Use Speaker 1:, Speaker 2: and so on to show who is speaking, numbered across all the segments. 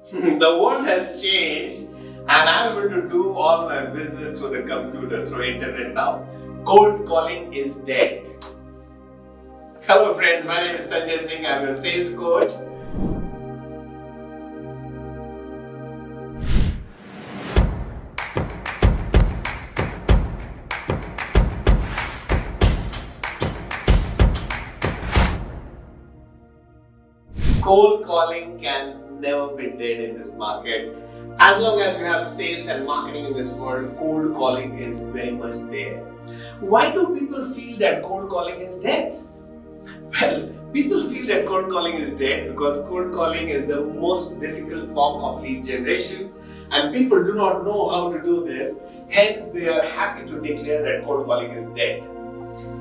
Speaker 1: The world has changed and I'm able to do all my business through the computer, through internet now. Cold calling is dead. Hello friends, my name is Sanjay Singh. I'm a sales coach. Cold calling can never be dead in this market. As long as you have sales and marketing in this world, cold calling is very much there. Why do people feel that cold calling is dead? Well, people feel that cold calling is dead because cold calling is the most difficult form of lead generation and people do not know how to do this. Hence, they are happy to declare that cold calling is dead.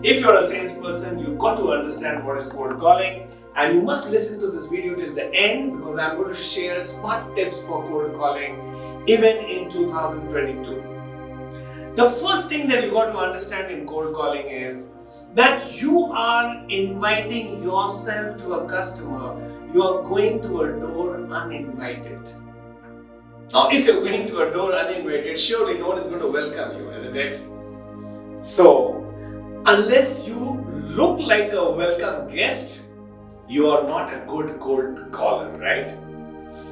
Speaker 1: If you're a salesperson, you've got to understand what is cold calling. And you must listen to this video till the end because I'm going to share smart tips for cold calling even in 2022. The first thing that you got to understand in cold calling is that you are inviting yourself to a customer. You are going to a door uninvited. Now, if you're going to a door uninvited, surely no one is going to welcome you, isn't it? So, unless you look like a welcome guest, you are not a good cold caller, right?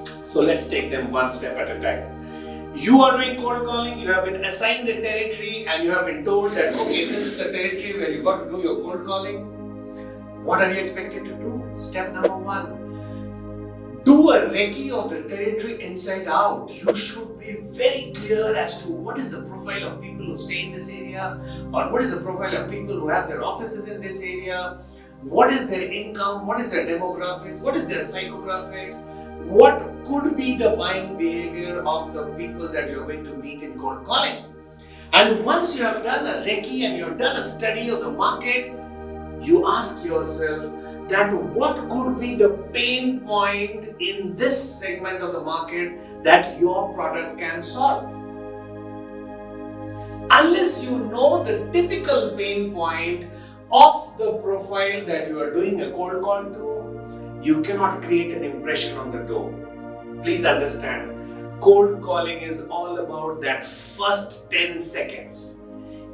Speaker 1: So let's take them one step at a time. You are doing cold calling, you have been assigned a territory and you have been told that, okay, this is the territory where you got to do your cold calling. What are you expected to do? Step number one, do a recce of the territory inside out. You should be very clear as to what is the profile of people who stay in this area or what is the profile of people who have their offices in this area. What is their income? What is their demographics? What is their psychographics? What could be the buying behavior of the people that you're going to meet in cold calling? And once you have done a recce and you have done a study of the market, you ask yourself that what could be the pain point in this segment of the market that your product can solve. Unless you know the typical pain point of the profile that you are doing a cold call to, you cannot create an impression on the door. Please understand, cold calling is all about that first 10 seconds.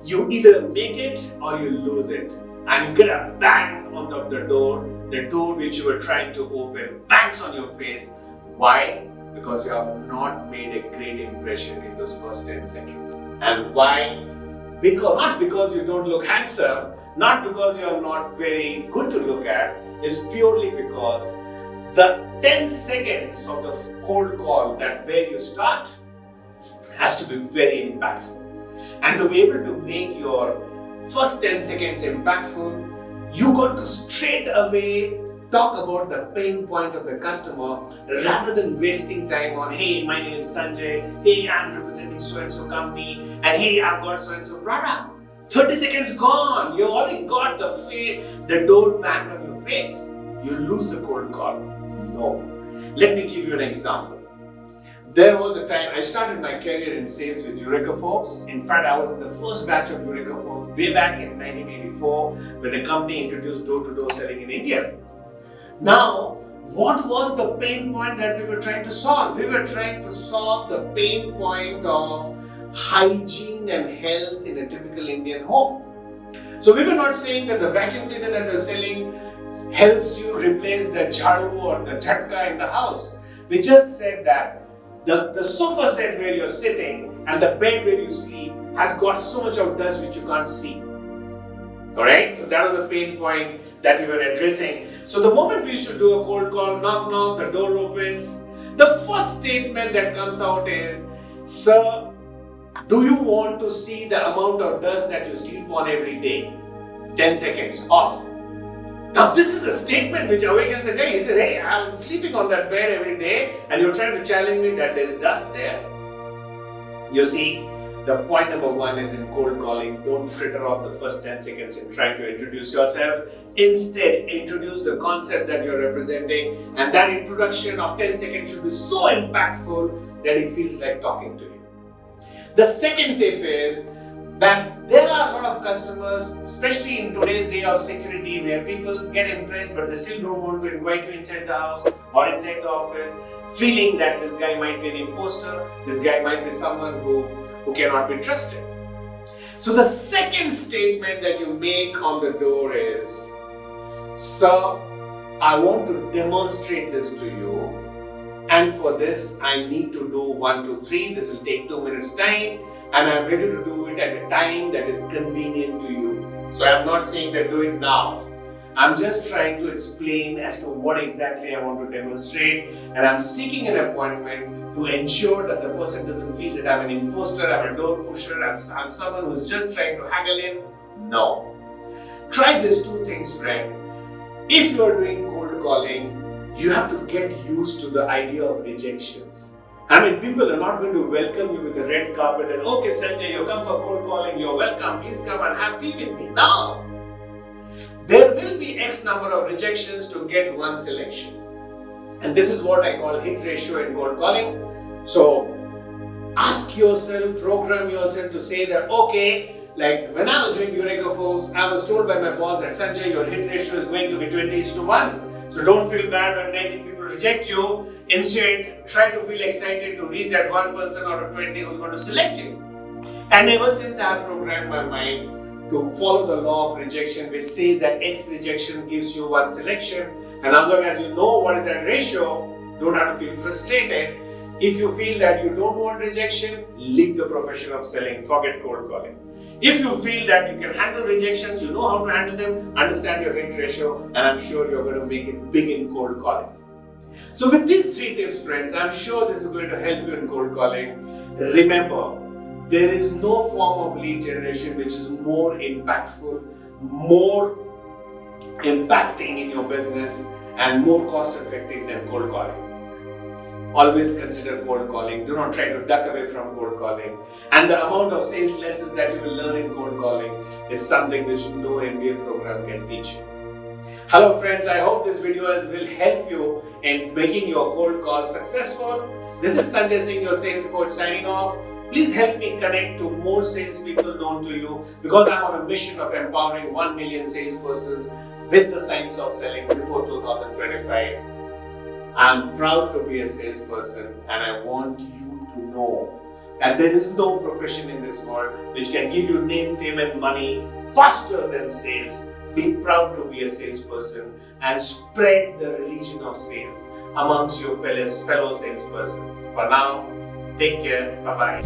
Speaker 1: You either make it or you lose it. And you get a bang on the door which you were trying to open, bangs on your face. Why? Because you have not made a great impression in those first 10 seconds. And why? Not because you don't look handsome, not because you are not very good to look at, is purely because the 10 seconds of the cold call that where you start has to be very impactful. And to be able to make your first 10 seconds impactful, you got to straight away talk about the pain point of the customer rather than wasting time on, hey, my name is Sanjay, hey, I'm representing so-and-so company, and hey, I've got so-and-so product. 30 seconds gone. You already got the door banged on your face. You lose the cold call. No. Let me give you an example. There was a time I started my career in sales with Eureka folks. In fact, I was in the first batch of Eureka folks way back in 1984 when the company introduced door-to-door selling in India. Now, what was the pain point that we were trying to solve? We were trying to solve the pain point of hygiene and health in a typical Indian home. So we were not saying that the vacuum cleaner that we're selling helps you replace the jharu or the jhatka in the house. We just said that the sofa set where you're sitting and the bed where you sleep has got so much of dust which you can't see. Alright? So that was the pain point that we were addressing. So the moment we used to do a cold call, knock knock, the door opens, the first statement that comes out is, sir, do you want to see the amount of dust that you sleep on every day? 10 seconds, off. Now this is a statement which awakens the guy. He says, hey, I'm sleeping on that bed every day and you're trying to challenge me that there's dust there. You see, the point number one is in cold calling, don't fritter off the first 10 seconds in trying to introduce yourself. Instead, introduce the concept that you're representing, and that introduction of 10 seconds should be so impactful that it feels like talking to you. The second tip is that there are a lot of customers, especially in today's day of security, where people get impressed but they still don't want to invite you inside the house or inside the office. feeling that this guy might be an imposter, this guy might be someone who cannot be trusted. So the second statement that you make on the door is, "Sir, I want to demonstrate this to you, and for this I need to do 1, 2, 3. This will take 2 minutes time, and I'm ready to do it at a time that is convenient to you." So I'm not saying that do it now. I'm just trying to explain as to what exactly I want to demonstrate, and I'm seeking an appointment to ensure that the person doesn't feel that I'm an imposter, I'm a door pusher, I'm someone who's just trying to haggle in. No. Try these 2 things, friend. If you're doing cold calling, you have to get used to the idea of rejections. I mean, people are not going to welcome you with a red carpet and, "Okay, Sanjay, you come for cold calling, you're welcome, please come and have tea with me." No! There will be X number of rejections to get one selection. And this is what I call hit ratio in cold calling. So, ask yourself, program yourself to say that, okay, like when I was doing Eureka Folks, I was told by my boss that, "Sanjay, your hit ratio is going to be 20:1. So don't feel bad when 90 people reject you. Instead, try to feel excited to reach that 1% out of 20 who's going to select you." And ever since I have programmed my mind to follow the law of rejection, which says that X rejection gives you 1 selection, and as long as you know what is that ratio, don't have to feel frustrated. If you feel that you don't want rejection, leave the profession of selling, forget cold calling. If you feel that you can handle rejections, you know how to handle them, understand your hit ratio, and I'm sure you're going to make it big in cold calling. So with these 3 tips, friends, I'm sure this is going to help you in cold calling. Remember, there is no form of lead generation which is more impactful, more impacting in your business, and more cost effective than cold calling. Always consider cold calling. Do not try to duck away from cold calling. And the amount of sales lessons that you will learn in cold calling is something which no MBA program can teach you. Hello friends, I hope this video will help you in making your cold call successful. This is Sanjay Singh, your sales coach, signing off. Please help me connect to more salespeople known to you, because I'm on a mission of empowering 1 million salespersons with the science of selling before 2025. I'm proud to be a salesperson, and I want you to know that there is no profession in this world which can give you name, fame and money faster than sales. Be proud to be a salesperson and spread the religion of sales amongst your fellow salespersons. For now, take care. Bye-bye.